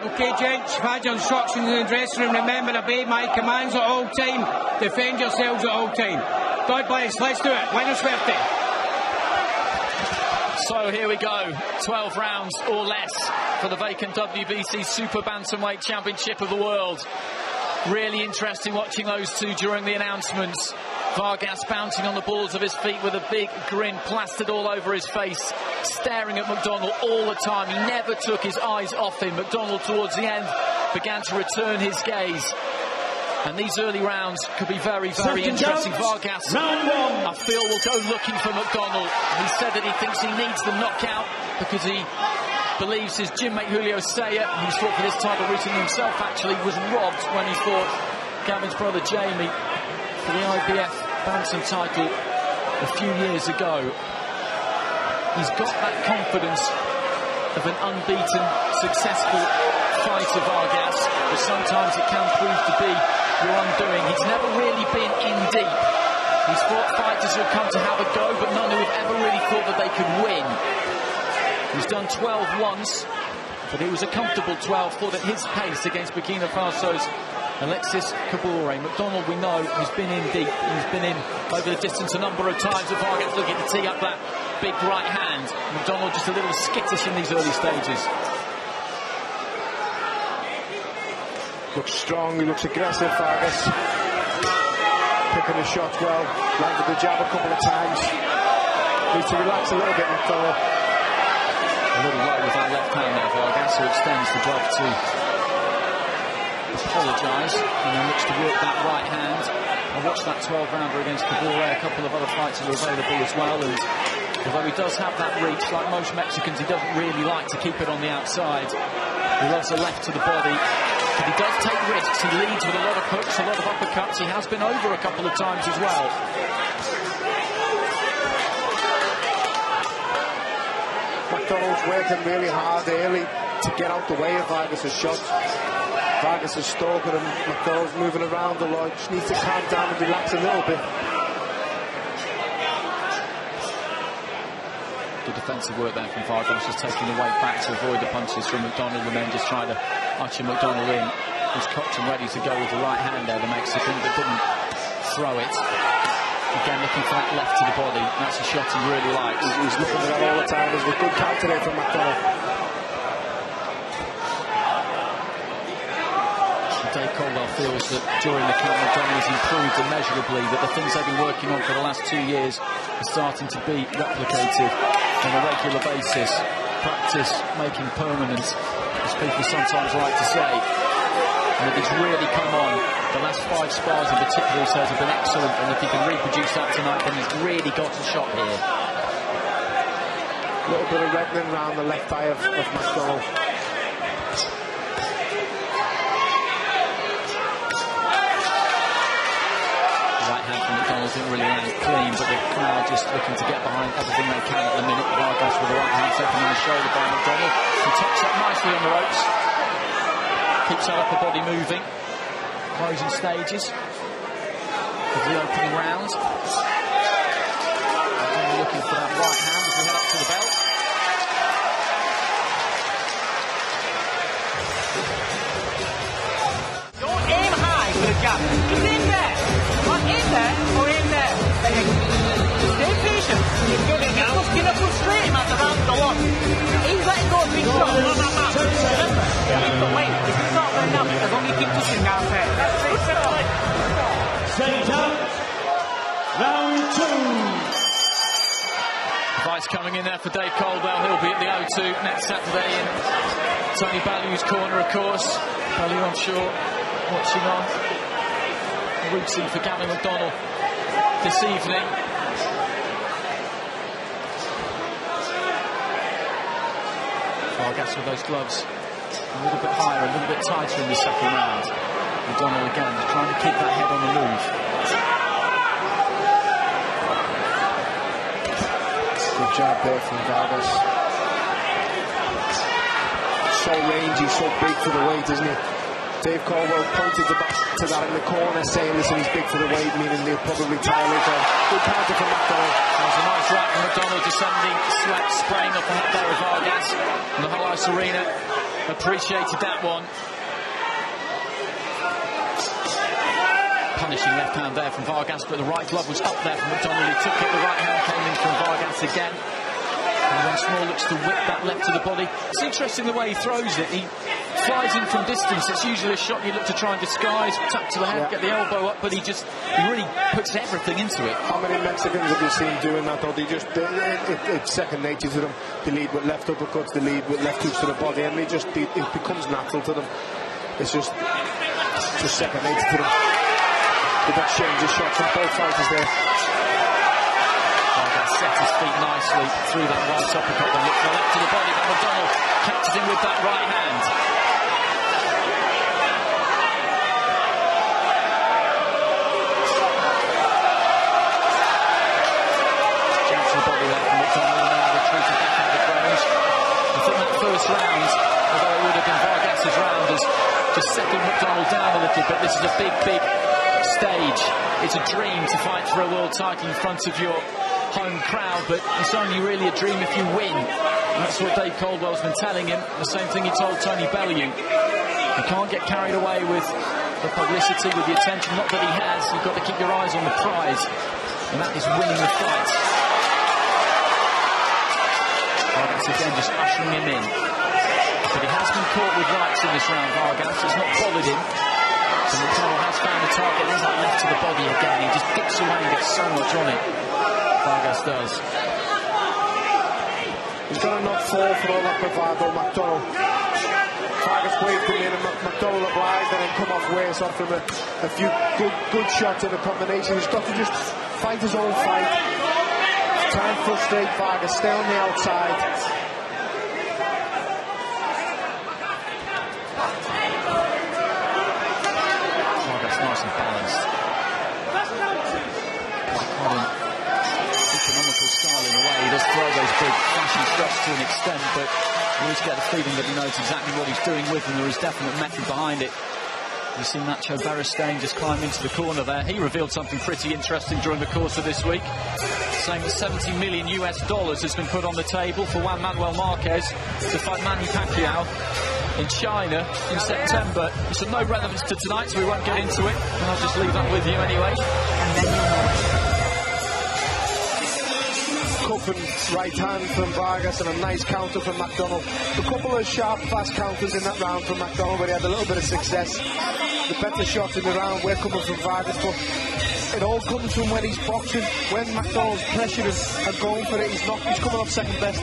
Okay, gents, you've had your instructions in the dressing room. Remember, obey my commands at all time. Defend yourselves at all time. God bless. Let's do it. Winner Swifty. So here we go. 12 rounds or less for the vacant WBC Super Bantamweight Championship of the World. Really interesting watching those two during the announcements. Vargas bouncing on the balls of his feet with a big grin plastered all over his face, staring at McDonnell all the time. He never took his eyes off him. McDonnell towards the end began to return his gaze. And these early rounds could be very, very interesting. Vargas, I feel, will go looking for McDonnell. He said that he thinks he needs the knockout because he believes his gym mate Julio Saya, who's fought for this title recently himself, actually was robbed when he fought Gavin's brother Jamie for the IBF Bantam title a few years ago. He's got that confidence of an unbeaten, successful fighter, Vargas, but sometimes it can prove to be your undoing. He's never really been in deep. He's fought fighters who have come to have a go, but none who have ever really thought that they could win. He's done 12 once, but it was a comfortable 12, fought at his pace against Burkina Faso's Alexis Kabore. McDonnell, we know, he's been in deep. He's been in over the distance a number of times. And Vargas looking to tee up that big right hand. McDonnell just a little skittish in these early stages. Looks strong, he looks aggressive, Vargas. Picking the shots well, landed the jab a couple of times. Needs to relax a little bit, McDonnell. A little low with that left hand there, Vargas, who extends the glove to apologise, and then looks to work that right hand. I watched that 12-rounder against Kabore. A couple of other fights are available as well, and although he does have that reach, like most Mexicans, he doesn't really like to keep it on the outside. He loves a left to the body, but he does take risks. He leads with a lot of hooks, a lot of uppercuts. He has been over a couple of times as well. McDonnell's working really hard early to get out the way of Vargas' shots. Vargas is stalking him, McDonnell's moving around a lot. Just needs to calm down and relax a little bit. Good defensive work there from Vargas, just taking the weight back to avoid the punches from McDonnell and then just trying to usher McDonnell in. He's cocked and ready to go with the right hand there, the Mexican, but didn't throw it. Again, looking for that left to the body. That's a shot he really likes. He's looking for that all the time. There's a good counter there from McDonnell. Dave Caldwell feels that during the camp, McDonnell has improved immeasurably, that the things they've been working on for the last 2 years are starting to be replicated on a regular basis. Practice making permanent, as people sometimes like to say. And that he's really come on. The last 5 spars in particular, he says, have been excellent, and if he can reproduce that tonight, then he's really got a shot here. A little bit of reddening around the left eye of McDonnell. Didn't really land clean, but the crowd just looking to get behind everything they can at the minute. Vargas with the right hand taken on the shoulder by McDonnell. He tucks up nicely on the ropes. Keeps that upper body moving. Closing stages of the opening round. McDonnell looking for that right hand as we head up to the belt. Don't aim high for the jab. He's in there. Not in there or in there. Stay patient. He's giving it. Just going to frustrate him at the round the lot. He's letting go of big shots. Remember, keep the weight. If he's not going up, as long as you keep pushing down there. Second down. Round 2. Vice coming in there for Dave Caldwell. He'll be at the O2 next Saturday in Tony Ballew's corner, of course. Ballew, I'm sure, watching on. Routine for Gavin McDonnell this evening. Vargas with those gloves a little bit higher, a little bit tighter in the second round. McDonnell again trying to keep that head on the move. Good job there from Vargas. So rangy, so big for the weight, isn't he? Dave Caldwell pointed to that in the corner, saying, listen, he's big for the weight, meaning he'll probably retire later. Good counter from McDonnell. There's a nice right from McDonnell, descending, sweat spraying up on that there of Vargas in the Whole Ice Arena. appreciated that one. Punishing left hand there from Vargas, but the right glove was up there from Donnell. He took it, the right hand came in from Vargas again. And once more looks to whip that left to the body. It's interesting the way he throws it. He flies in from distance. It's usually a shot you look to try and disguise, tap to the head, get the elbow up, but he really puts everything into it. How many Mexicans have you seen doing that, though? It's second nature to them. They lead with left uppercuts, they lead with left hooks to the body, and it becomes natural to them. It's just second nature to them. They've exchanged the shots from both fighters there. Vargas set his feet nicely through that right uppercut, then looked for left to the body, but Donnell catches him with that right hand. Jab to the body there from Donnell, now retreated back out of the ground. I think that first round, although it would have been Vargas' round, has just settled McDonnell down a little bit. This is a big stage. It's a dream to fight for a world title in front of your home crowd, but it's only really a dream if you win. And that's what Dave Caldwell's been telling him. The same thing he told Tony Bellew. You can't get carried away with the publicity, with the attention. Not that he has. You've got to keep your eyes on the prize, and that is winning the fight. Vargas again just ushering him in, but he has been caught with rights in this round. Vargas has not bothered him. So McDonnell has found the target. There's that left to the body again. He just dips away and gets so much on it. Vargas does. He's got to not fall for all that bravado, McDonnell. Vargas waved him in and McDonnell obliged and then come off worse off him a few good shots in a combination. He's got to just fight his own fight. Try and frustrate Vargas, stay on the outside. Nice and balanced. Quite an economical style in a way. He does throw those big flashy shots to an extent, but you always get the feeling that he knows exactly what he's doing with them. There is definite method behind it. You've seen Nacho Beristain just climb into the corner there. He revealed something pretty interesting during the course of this week, saying that $70 million has been put on the table for Juan Manuel Marquez to fight Manny Pacquiao in China in September. It's of no relevance to tonight, so we won't get into it, and I'll just leave that with you anyway. Cup and right hand from Vargas and a nice counter from McDonnell. A couple of sharp, fast counters in that round from McDonnell, but he had a little bit of success. The better shots in the round were coming from Vargas, but it all comes from when he's boxing. When McDonnell's pressuring and going for it, he's coming off second best.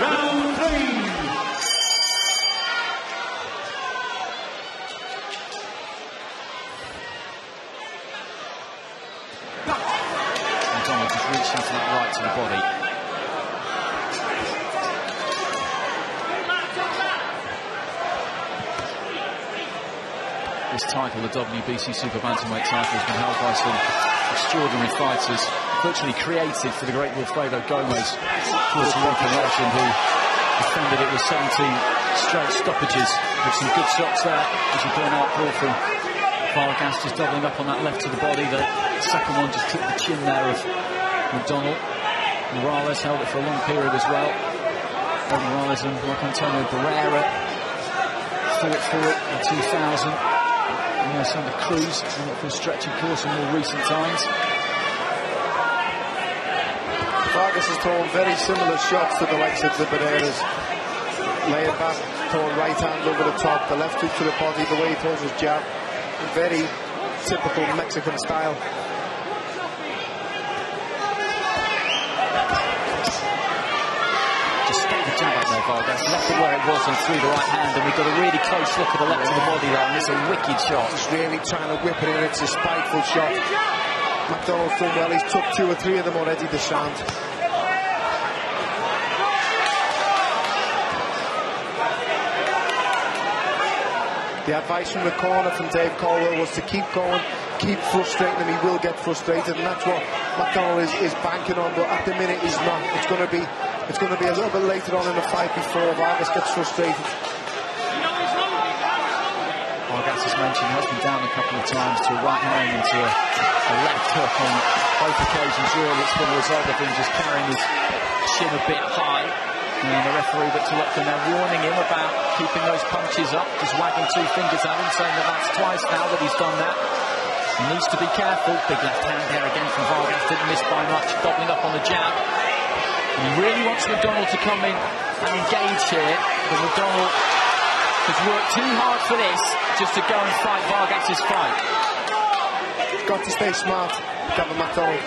Round 3. Donnell just reaching for that right to the body. This title, the WBC Super Bantamweight title, has been held by some extraordinary fighters, virtually created for the great Wilfredo Gomez, Puerto Rican legend, who defended it with 17 straight stoppages, with some good shots there, as you point out, Paul, from Vargas, just doubling up on that left to the body. The second one just took the chin there of McDonnell. Morales held it for a long period as well. Morales and like Antonio Barrera fought for it in 2000. Yes, under Cruz, and for a stretch, of course, in more recent times. Vargas has thrown very similar shots to the likes of the Barreras. Laying back, throwing right hand over the top, the left hook to the body, the way he throws his jab. Very typical Mexican style. Vargas left it where it was and threw the right hand, and we got a really close look at the left of the body there, and it's a wicked shot. He's really trying to whip it in. It's a spiteful shot. McDonnell's done well. He's took 2 or 3 of them already this round. The advice from the corner from Dave Caldwell was to keep going, keep frustrating him. He will get frustrated, and that's what McDonnell is banking on, but at the minute he's not. It's going to be a little bit later on in the fight before Vargas gets frustrated. Vargas has mentioned, has been down a couple of times to a right hand into a left hook on both occasions. Really, it's been a result of him just carrying his shin a bit high. And the referee that's looking there warning him about keeping those punches up, just wagging two fingers at him, saying that that's twice now that he's done that. He needs to be careful. Big left hand there again from Vargas, didn't miss by much, doubling up on the jab. And he really wants McDonnell to come in and engage here, but McDonnell has worked too hard for this, just to go and fight Vargas's fight. Got to stay smart, Gavin McDonnell.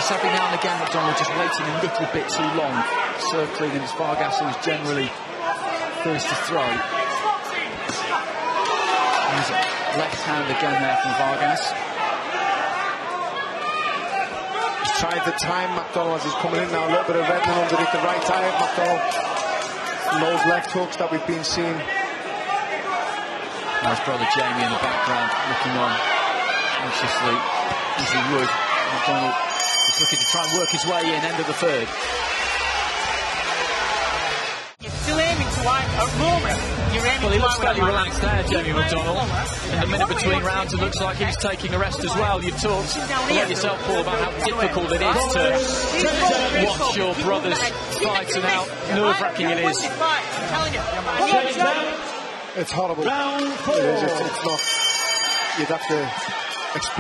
Every now and again, McDonnell just waiting a little bit too long, circling, and it's Vargas who's generally first to throw. There's a left hand again there from Vargas. He's trying to time McDonnell as he's coming in now. A little bit of reddening underneath the right eye of McDonnell. And those left hooks that we've been seeing. Now his brother Jamie in the background, looking on anxiously as he would. McDonnell is looking to try and work his way in, end of the third. You're still aiming to wide at the moment. You're aiming Well, he to looks fairly wide relaxed there, Jamie McDonnell. In the minute between rounds, it looks like he's taking a rest as well. You've talked about yourself, Paul, about how difficult it is to watch your brothers fight and how nerve-wracking it is. It's horrible. It is. It's not. You'd have to experience